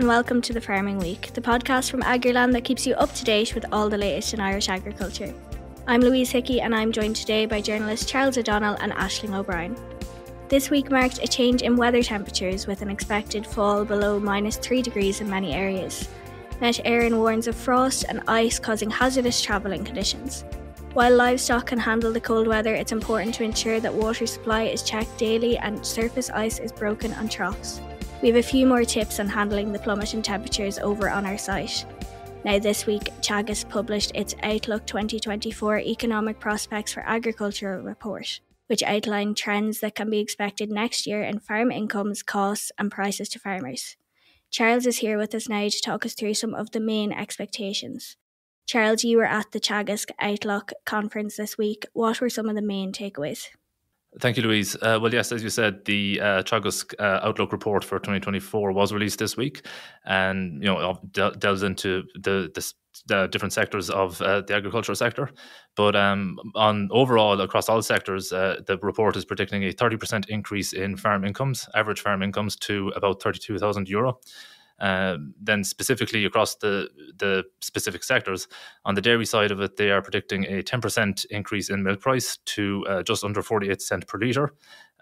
and welcome to the Farming Week, the podcast from Agriland that keeps you up to date with all the latest in Irish agriculture. I'm Louise Hickey and I'm joined today by journalists Charles O'Donnell and Aisling O'Brien. This week marked a change in weather temperatures with an expected fall below -3 degrees in many areas. Met Éireann warns of frost and ice causing hazardous travelling conditions. While livestock can handle the cold weather, it's important to ensure that water supply is checked daily and surface ice is broken on troughs. We have a few more tips on handling the plummet in temperatures over on our site. Now this week, Teagasc published its Outlook 2024 Economic Prospects for Agriculture report, which outlined trends that can be expected next year in farm incomes, costs and prices to farmers. Charles is here with us now to talk us through some of the main expectations. Charles, you were at the Teagasc Outlook conference this week. What were some of the main takeaways? Thank you, Louise. Well, yes, as you said, the Teagasc Outlook report for 2024 was released this week, and delves into the different sectors of the agricultural sector. But on overall, across all sectors, the report is predicting a 30% increase in farm incomes, average farm incomes, to about €32,000. Then specifically across the specific sectors, on the dairy side of it, they are predicting a 10% increase in milk price to just under 48 cents per litre.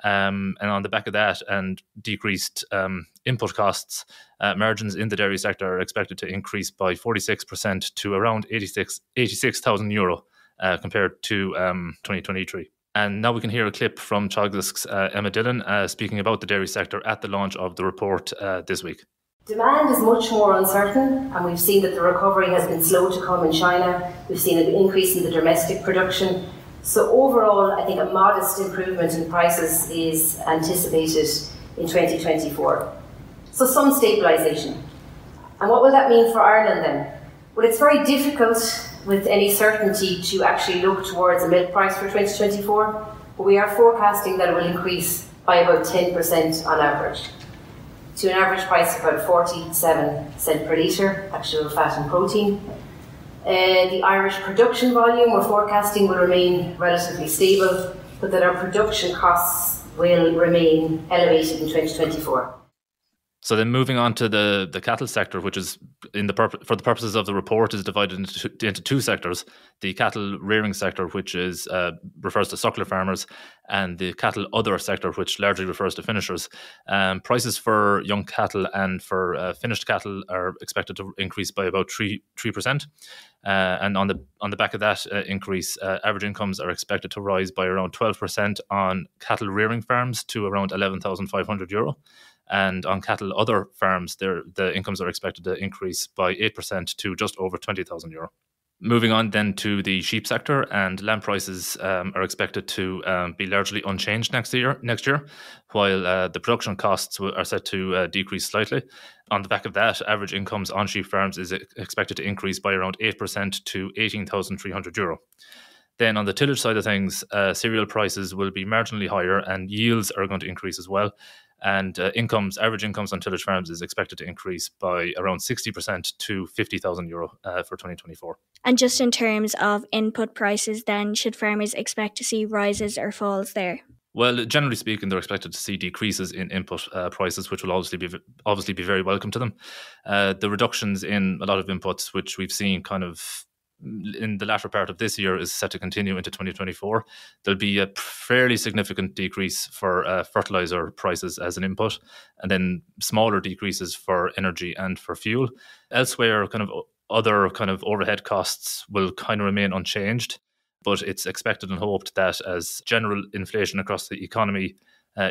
And on the back of that and decreased input costs, margins in the dairy sector are expected to increase by 46% to around €86,000 compared to 2023. And now we can hear a clip from Teagasc's Emma Dillon speaking about the dairy sector at the launch of the report this week. Demand is much more uncertain, and we've seen that the recovery has been slow to come in China. We've seen an increase in the domestic production. So overall, I think a modest improvement in prices is anticipated in 2024. So some stabilisation. And what will that mean for Ireland then? Well, it's very difficult with any certainty to actually look towards a milk price for 2024, but we are forecasting that it will increase by about 10% on average, to an average price of about 47 cents per litre, actual fat and protein. The Irish production volume we're forecasting will remain relatively stable, but that our production costs will remain elevated in 2024. So then moving on to the cattle sector, which is for the purposes of the report is divided into two sectors: the cattle rearing sector, which is refers to suckler farmers, and the cattle other sector, which largely refers to finishers. Prices for young cattle and for finished cattle are expected to increase by about 3%. And on the back of that increase, average incomes are expected to rise by around 12% on cattle rearing farms to around €11,500. And on cattle other farms, the incomes are expected to increase by 8% to just over €20,000. Moving on then to the sheep sector, and lamb prices are expected to be largely unchanged next year, while the production costs are set to decrease slightly. On the back of that, average incomes on sheep farms is expected to increase by around 8% to €18,300. Then on the tillage side of things, cereal prices will be marginally higher and yields are going to increase as well. And average incomes on tillage farms is expected to increase by around 60% to €50,000 for 2024. And just in terms of input prices then, should farmers expect to see rises or falls there? Well, generally speaking, they're expected to see decreases in input prices, which will obviously be very welcome to them. The reductions in a lot of inputs, which we've seen kind of in the latter part of this year, is set to continue into 2024. There'll be a fairly significant decrease for fertilizer prices as an input, and then smaller decreases for energy and for fuel. Elsewhere, other overhead costs will kind of remain unchanged, but it's expected and hoped that as general inflation across the economy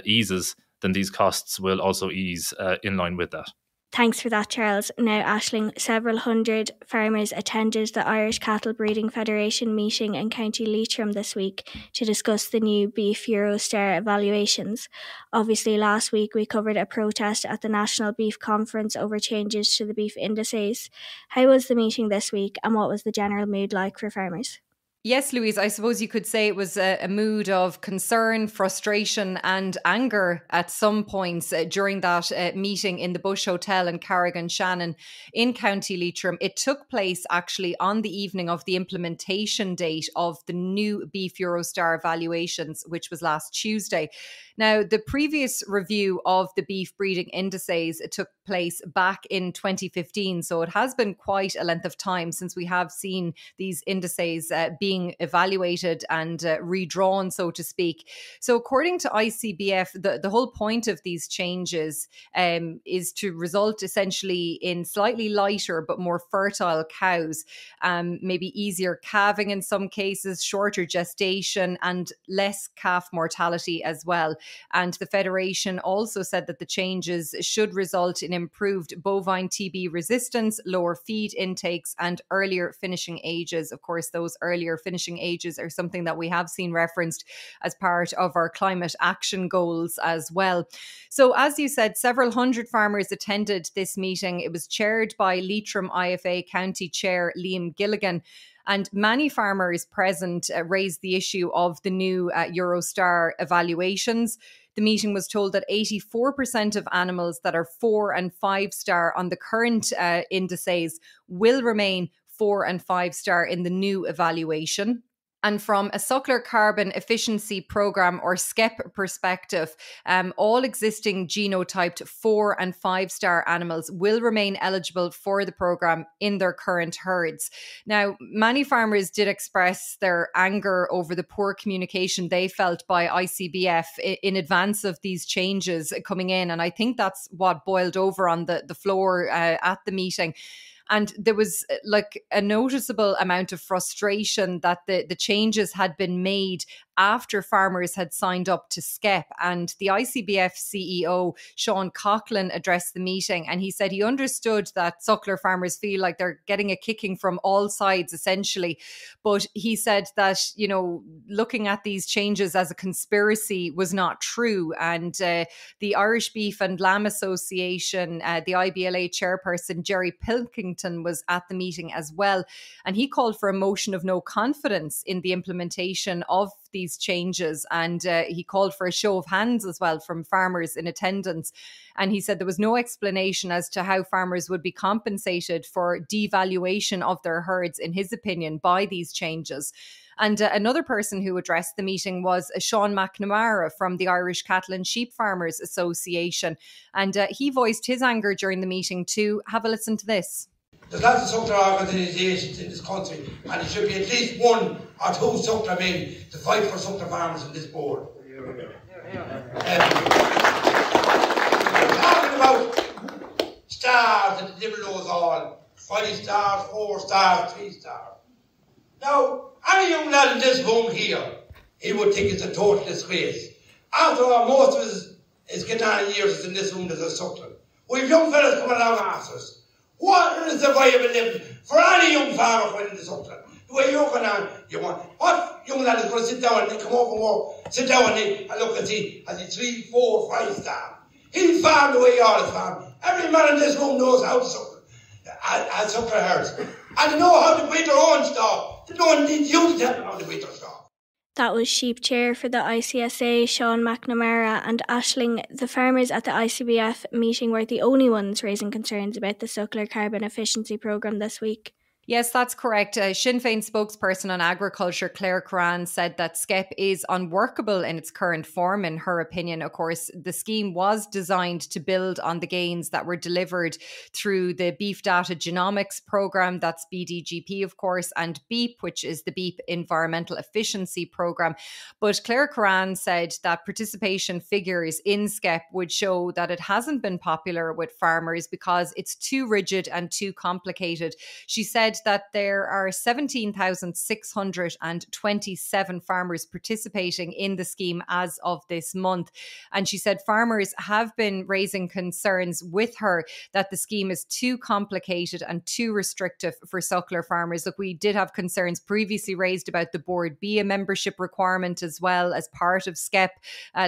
eases, then these costs will also ease in line with that. Thanks for that, Charles. Now, Aisling, several hundred farmers attended the Irish Cattle Breeding Federation meeting in County Leitrim this week to discuss the new Beef Eurostar evaluations. Obviously, last week we covered a protest at the National Beef Conference over changes to the beef indices. How was the meeting this week, and what was the general mood like for farmers? Yes, Louise, I suppose you could say it was a mood of concern, frustration and anger at some points during that meeting in the Bush Hotel in Carrigan-Shannon in County Leitrim. It took place actually on the evening of the implementation date of the new beef Eurostar valuations, which was last Tuesday. Now, the previous review of the beef breeding indices took place back in 2015, so it has been quite a length of time since we have seen these indices being evaluated and redrawn, so to speak. So according to ICBF, the whole point of these changes is to result essentially in slightly lighter but more fertile cows, maybe easier calving in some cases, shorter gestation and less calf mortality as well. And the Federation also said that the changes should result in improved bovine TB resistance, lower feed intakes and earlier finishing ages. Of course, those earlier finishing ages are something that we have seen referenced as part of our climate action goals as well. So as you said, several hundred farmers attended this meeting. It was chaired by Leitrim IFA County Chair Liam Gilligan. And many farmers present raised the issue of the new Eurostar evaluations. The meeting was told that 84% of animals that are 4 and 5 star on the current indices will remain 4 and 5 star in the new evaluation. And from a suckler carbon efficiency program or SKEP perspective, all existing genotyped 4 and 5 star animals will remain eligible for the program in their current herds. Now, many farmers did express their anger over the poor communication they felt by ICBF in advance of these changes coming in. And I think that's what boiled over on the floor at the meeting. And there was like a noticeable amount of frustration that the changes had been made after farmers had signed up to SKEP. And the ICBF CEO, Sean Coughlin, addressed the meeting and he said he understood that suckler farmers feel like they're getting a kicking from all sides, essentially. But he said that, you know, looking at these changes as a conspiracy was not true. And the Irish Beef and Lamb Association, the IBLA chairperson, Jerry Pilkington, was at the meeting as well. And he called for a motion of no confidence in the implementation of these changes. And he called for a show of hands as well from farmers in attendance. And he said there was no explanation as to how farmers would be compensated for devaluation of their herds, in his opinion, by these changes. And another person who addressed the meeting was Sean McNamara from the Irish Cattle and Sheep Farmers Association. And he voiced his anger during the meeting too. Have a listen to this. There's lots of suckler organisations in this country, and there should be at least 1 or 2 suckler men to fight for suckler farmers in this board. We're talking about stars and the devil knows all. 5 stars, 4 stars, 3 stars. Now, any young lad in this room here, he would think it's a total disgrace. After all, most of us is getting on in years in this room as a suckler. We've young fellas coming along after us. What is the viable living for any young farmer going into suckler? The way you're going on, you want. What young lad is going to sit down and they come over and work, sit down and look and see, as he 3, 4, 5 star. He'll farm the way you all farm. Every man in this room knows how to suckle. And suckler herds. And they know how to breed their own stock. They don't need you to tell them how to breed their stock. That was Sheep Chair for the ICSA, Sean McNamara, and Aisling. The farmers at the ICBF meeting were the only ones raising concerns about the suckler carbon efficiency programme this week. Yes, that's correct. Sinn Féin spokesperson on agriculture, Claire Curran, said that SKEP is unworkable in its current form, in her opinion. Of course, the scheme was designed to build on the gains that were delivered through the Beef Data Genomics Programme, that's BDGP, of course, and BEEP, which is the Beef Environmental Efficiency Programme. But Claire Curran said that participation figures in SKEP would show that it hasn't been popular with farmers because it's too rigid and too complicated. She said that there are 17,627 farmers participating in the scheme as of this month. And she said farmers have been raising concerns with her that the scheme is too complicated and too restrictive for suckler farmers. Look, we did have concerns previously raised about the Board B, a membership requirement as well as part of SKEP.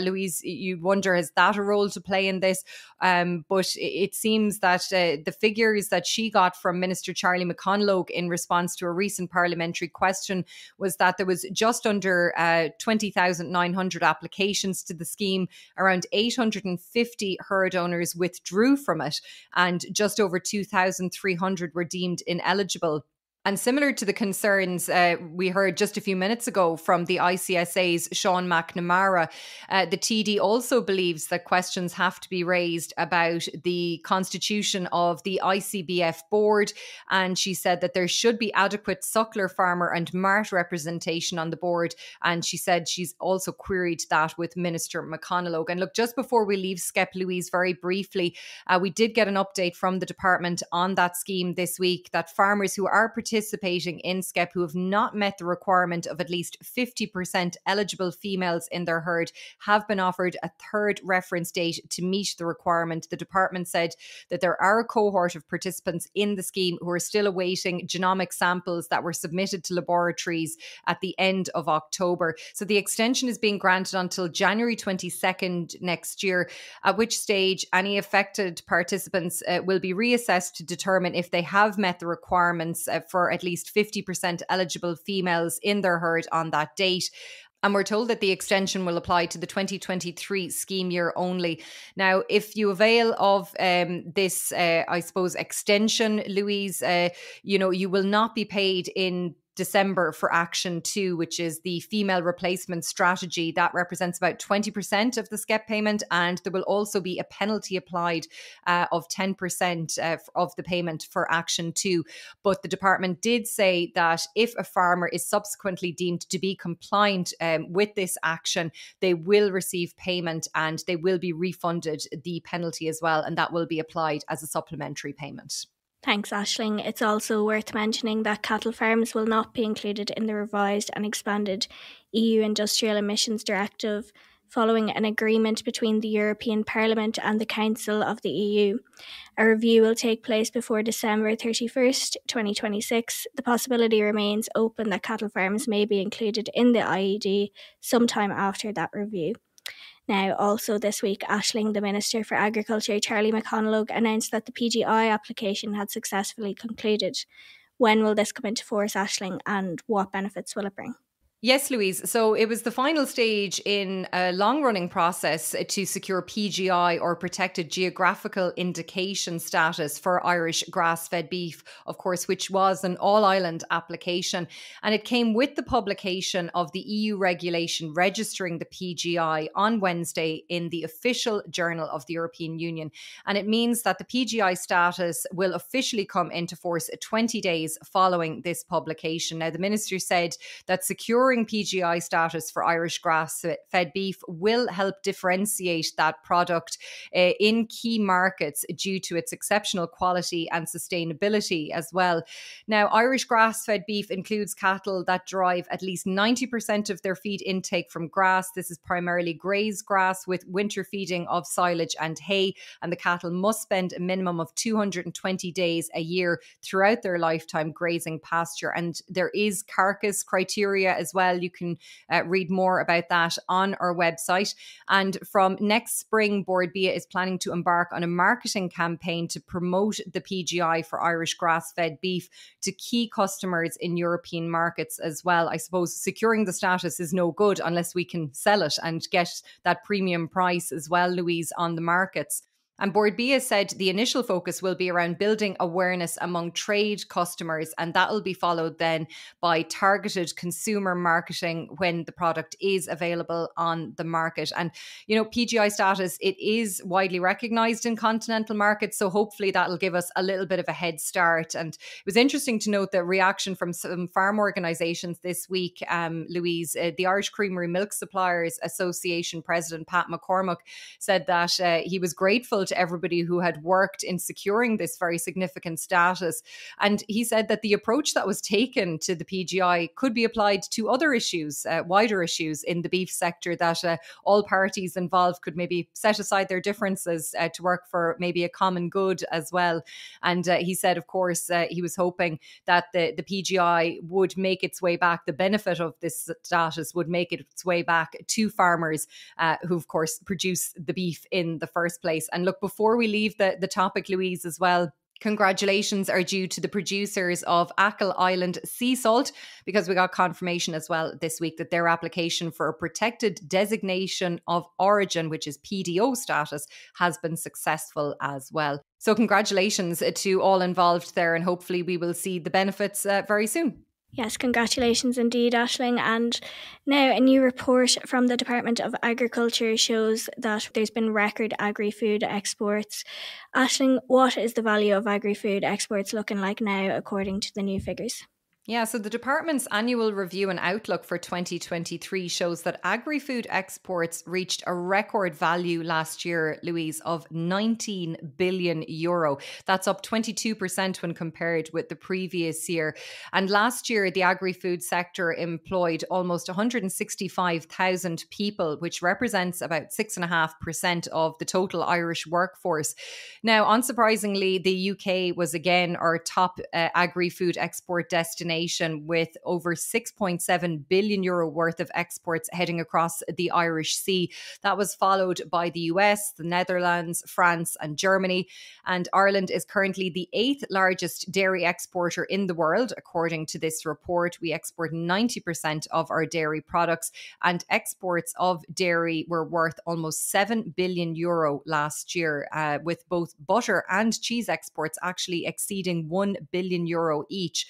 Louise, you wonder, has that a role to play in this? But it seems that the figures that she got from Minister Charlie McConlogue McConnell in response to a recent parliamentary question was that there was just under 20,900 applications to the scheme. Around 850 herd owners withdrew from it, and just over 2,300 were deemed ineligible. And similar to the concerns we heard just a few minutes ago from the ICSA's Sean McNamara, the TD also believes that questions have to be raised about the constitution of the ICBF board. And she said that there should be adequate suckler, farmer and mart representation on the board. And she said she's also queried that with Minister McConnell. And look, just before we leave SKEP, Louise, very briefly, we did get an update from the department on that scheme this week that farmers who are participating in SKEP who have not met the requirement of at least 50% eligible females in their herd have been offered a third reference date to meet the requirement. The department said that there are a cohort of participants in the scheme who are still awaiting genomic samples that were submitted to laboratories at the end of October. So the extension is being granted until January 22nd next year, at which stage any affected participants will be reassessed to determine if they have met the requirements for at least 50% eligible females in their herd on that date. And we're told that the extension will apply to the 2023 scheme year only. Now, if you avail of this, I suppose, extension, Louise, you will not be paid in December for Action 2, which is the female replacement strategy. That represents about 20% of the SKEP payment, and there will also be a penalty applied of 10% of the payment for Action 2. But the department did say that if a farmer is subsequently deemed to be compliant with this action, they will receive payment and they will be refunded the penalty as well, and that will be applied as a supplementary payment. Thanks, Aisling. It's also worth mentioning that cattle farms will not be included in the revised and expanded EU Industrial Emissions Directive following an agreement between the European Parliament and the Council of the EU. A review will take place before December 31st, 2026. The possibility remains open that cattle farms may be included in the IED sometime after that review. Now, also this week, Aisling, the Minister for Agriculture, Charlie McConnell, announced that the PGI application had successfully concluded. When will this come into force, Aisling, and what benefits will it bring? Yes, Louise. So it was the final stage in a long-running process to secure PGI, or Protected Geographical Indication status, for Irish grass-fed beef, of course, which was an all-island application. And it came with the publication of the EU regulation registering the PGI on Wednesday in the official Journal of the European Union. And it means that the PGI status will officially come into force 20 days following this publication. Now, the Minister said that securing PGI status for Irish grass-fed beef will help differentiate that product in key markets due to its exceptional quality and sustainability as well. Now, Irish grass-fed beef includes cattle that derive at least 90% of their feed intake from grass. This is primarily grazed grass with winter feeding of silage and hay, and the cattle must spend a minimum of 220 days a year throughout their lifetime grazing pasture. And there is carcass criteria as well. You can read more about that on our website. And from next spring, Bord Bia is planning to embark on a marketing campaign to promote the PGI for Irish grass-fed beef to key customers in European markets as well. I suppose securing the status is no good unless we can sell it and get that premium price as well, Louise, on the markets. And Bord Bia said the initial focus will be around building awareness among trade customers, and that will be followed then by targeted consumer marketing when the product is available on the market. And, PGI status, it is widely recognised in continental markets, so hopefully that'll give us a little bit of a head start. And it was interesting to note the reaction from some farm organisations this week, Louise. The Irish Creamery Milk Suppliers Association President Pat McCormack said that he was grateful to everybody who had worked in securing this very significant status. And he said that the approach that was taken to the PGI could be applied to other issues, wider issues in the beef sector, that all parties involved could maybe set aside their differences to work for maybe a common good as well. And he said, of course, he was hoping that the PGI would make its way back, the benefit of this status would make its way back to farmers who, of course, produce the beef in the first place. And look, before we leave the topic, Louise, as well, Congratulations are due to the producers of Achill Island sea salt, because we got confirmation as well this week that their application for a protected designation of origin, which is PDO status, has been successful as well. So congratulations to all involved there, and hopefully we will see the benefits very soon. Yes, congratulations indeed, Aisling. And now a new report from the Department of Agriculture shows that there's been record agri-food exports. Aisling, what is the value of agri-food exports looking like now according to the new figures? Yeah, so the department's annual review and outlook for 2023 shows that agri-food exports reached a record value last year, Louise, of €19 billion. That's up 22% when compared with the previous year. And last year, the agri-food sector employed almost 165,000 people, which represents about 6.5% of the total Irish workforce. Now, unsurprisingly, the UK was again our top agri-food export destination, with over €6.7 billion worth of exports heading across the Irish Sea. That was followed by the US, the Netherlands, France and Germany. And Ireland is currently the 8th largest dairy exporter in the world. According to this report, we export 90% of our dairy products, and exports of dairy were worth almost €7 billion last year, with both butter and cheese exports actually exceeding €1 billion each.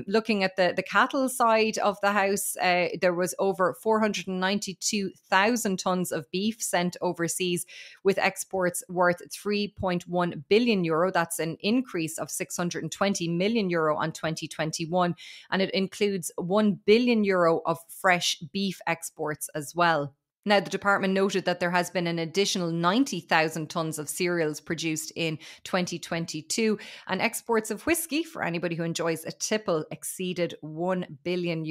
Looking at the cattle side of the house, there was over 492,000 tonnes of beef sent overseas, with exports worth €3.1 billion. That's an increase of €620 million on 2021, and it includes €1 billion of fresh beef exports as well. Now, the department noted that there has been an additional 90,000 tonnes of cereals produced in 2022, and exports of whiskey, for anybody who enjoys a tipple, exceeded €1 billion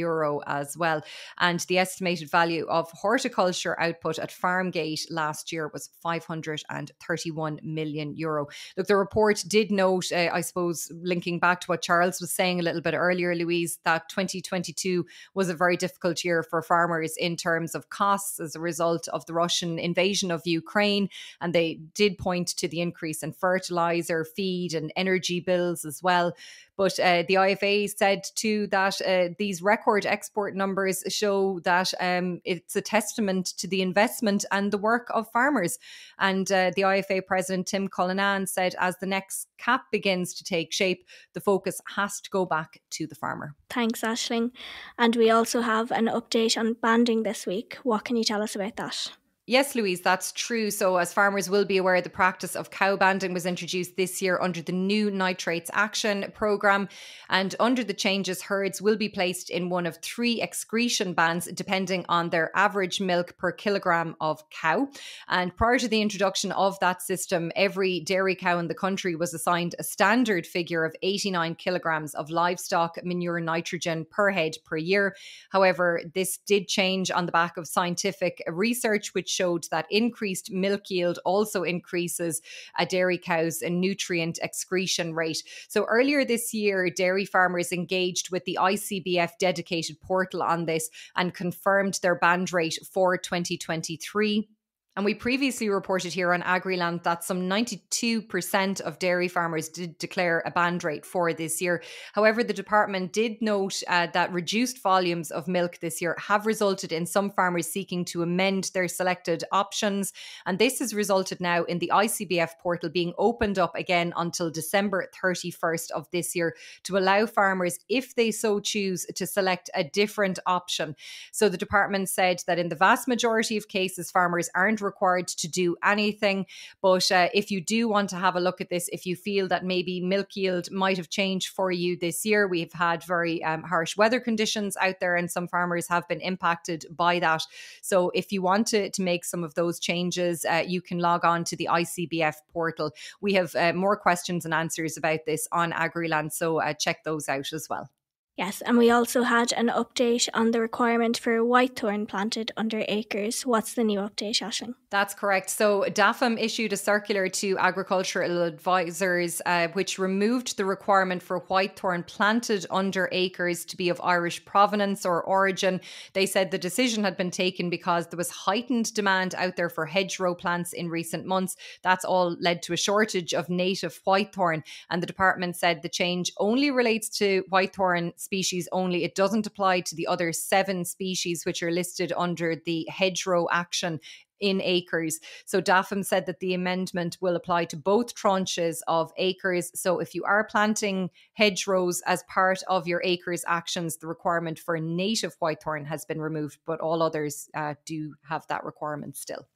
as well. And the estimated value of horticulture output at Farmgate last year was €531 million. Look, the report did note, I suppose, linking back to what Charles was saying a little bit earlier, Louise, that 2022 was a very difficult year for farmers in terms of costs as a result of the Russian invasion of Ukraine, and they did point to the increase in fertilizer, feed and energy bills as well. But the IFA said too that these record export numbers show that it's a testament to the investment and the work of farmers. And the IFA president, Tim Cullinan, said as the next CAP begins to take shape, the focus has to go back to the farmer. Thanks, Aisling. And we also have an update on banding this week. What can you tell us about that? Yes, Louise, that's true. So as farmers will be aware, the practice of cow banding was introduced this year under the new Nitrates Action programme. And under the changes, herds will be placed in one of 3 excretion bands, depending on their average milk per kilogramme of cow. And prior to the introduction of that system, every dairy cow in the country was assigned a standard figure of 89 kilograms of livestock manure nitrogen per head per year. However, this did change on the back of scientific research, which showed that increased milk yield also increases a dairy cow's nutrient excretion rate. So earlier this year, dairy farmers engaged with the ICBF dedicated portal on this and confirmed their band rate for 2023. And we previously reported here on Agriland that some 92% of dairy farmers did declare a band rate for this year. However, the department did note that reduced volumes of milk this year have resulted in some farmers seeking to amend their selected options. And this has resulted now in the ICBF portal being opened up again until December 31st of this year to allow farmers, if they so choose, to select a different option. So the department said that in the vast majority of cases, farmers aren't required to do anything. But if you do want to have a look at this, if you feel that maybe milk yield might have changed for you this year, we've had very harsh weather conditions out there and some farmers have been impacted by that. So if you want to make some of those changes, you can log on to the ICBF portal. We have more questions and answers about this on Agriland, so check those out as well. Yes, and we also had an update on the requirement for whitethorn planted under acres. What's the new update, Aisling? That's correct. So DAFM issued a circular to agricultural advisors which removed the requirement for whitethorn planted under acres to be of Irish provenance or origin. They said the decision had been taken because there was heightened demand out there for hedgerow plants in recent months. That's all led to a shortage of native whitethorn. And the department said the change only relates to whitethorn species only. It doesn't apply to the other 7 species which are listed under the hedgerow action in acres. So DAFM said that the amendment will apply to both tranches of acres. So if you are planting hedgerows as part of your acres actions, the requirement for native whitethorn has been removed, but all others do have that requirement still.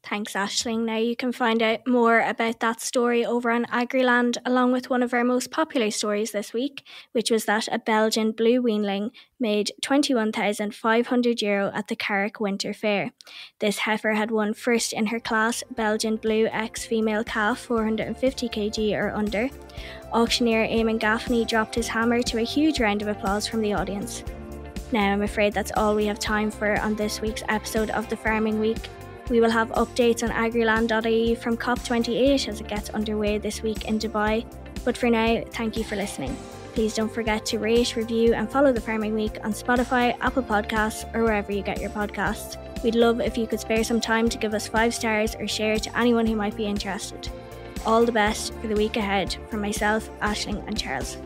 Thanks, Aisling. Now you can find out more about that story over on Agriland, along with one of our most popular stories this week, which was that a Belgian blue weanling made €21,500 at the Carrick Winter Fair. This heifer had won first in her class, Belgian Blue X Female Calf 450 kg or under. Auctioneer Eamon Gaffney dropped his hammer to a huge round of applause from the audience. Now I'm afraid that's all we have time for on this week's episode of The Farming Week. We will have updates on Agriland.ie from COP28 as it gets underway this week in Dubai. But for now, thank you for listening. Please don't forget to rate, review and follow The Farming Week on Spotify, Apple Podcasts or wherever you get your podcasts. We'd love if you could spare some time to give us 5 stars or share it to anyone who might be interested. All the best for the week ahead from myself, Aisling and Charles.